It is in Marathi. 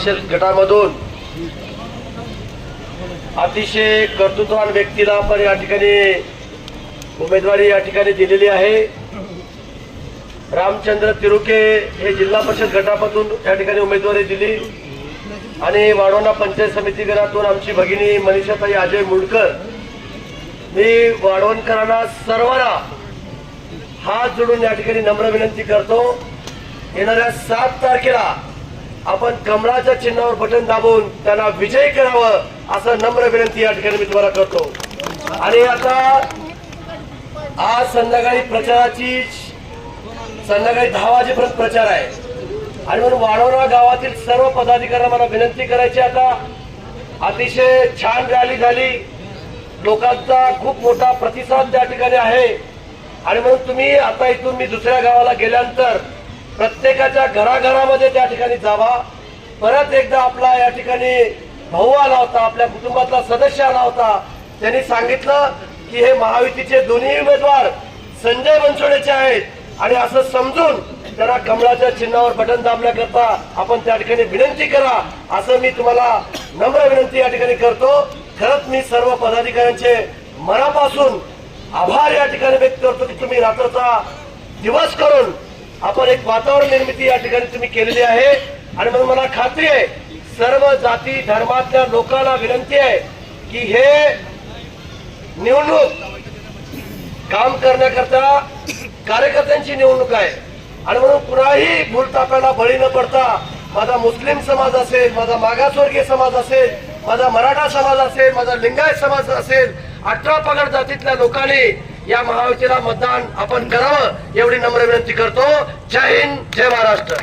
परिषद गटामधून अतिशय कर्तृत्ववान व्यक्तीला आपण या ठिकाणी उमेदवारी या ठिकाणी दिलेली आहे। रामचंद्र तिरुके हे जिल्हा परिषद गटामधून या ठिकाणी उमेदवारी दिली आणि वाढवणा पंचायत समिती गणातून आमची भगिनी मनीषाताई अजय मुंडकर। मी वाढवणकरांना सर्वांना हात जोडून या ठिकाणी नम्र विनंती करतो, येणाऱ्या 7 तारखेला आपण कमळाच्या चिन्हावर बटन दाबून त्यांना विजयी करावं असं नम्र विनंती या ठिकाणी मी तुम्हाला करतो। आणि आता आज संध्याकाळी प्रचाराची संध्याकाळी 10 वाजेपर्यंत प्रचार आहे आणि म्हणून वाढवणा गावातील सर्व पदाधिकाऱ्यांना मला विनंती करायची, आता अतिशय छान रॅली झाली, लोकांचा खूप मोठा प्रतिसाद त्या ठिकाणी आहे आणि म्हणून तुम्ही आता इथून मी दुसऱ्या गावाला गेल्यानंतर प्रत्येकाच्या घराघरामध्ये त्या ठिकाणी जावा। परत एकदा आपला या ठिकाणी भाऊ आला होता, आपल्या कुटुंबातला सदस्य आला होता, त्यांनी सांगितलं की हे महायुतीचे दोन्ही उमेदवार संजय बनसोडेचे आहेत आणि असं समजून त्यांना कमळाच्या चिन्हावर बटन दाबण्याकरता आपण त्या ठिकाणी विनंती करा असं मी तुम्हाला नम्र विनंती या ठिकाणी करतो। खरंच मी सर्व पदाधिकाऱ्यांचे मनापासून आभार या ठिकाणी व्यक्त करतो की तुम्ही रात्रचा दिवस करून आपण एक वातावरण निर्मिती या ठिकाणी तुम्ही केलेली आहे आणि म्हणून मला खात्री आहे सर्व जाती धर्मातल्या लोकांना विनंती आहे की हे निवडणूक काम करण्याकरता कार्यकर्त्यांची निवडणूक आहे आणि म्हणून कुणाही भूलथापाला बळी न पडता माझा मुस्लिम समाज असेल, माझा मागासवर्गीय समाज असेल, माझा मराठा समाज असेल, माझा लिंगायत समाज असेल, 18 पगड जातीतल्या लोकांनी या महायुतीला मतदान आपण करावं एवढी नम्र विनंती करतो। जय हिंद, जय महाराष्ट्र।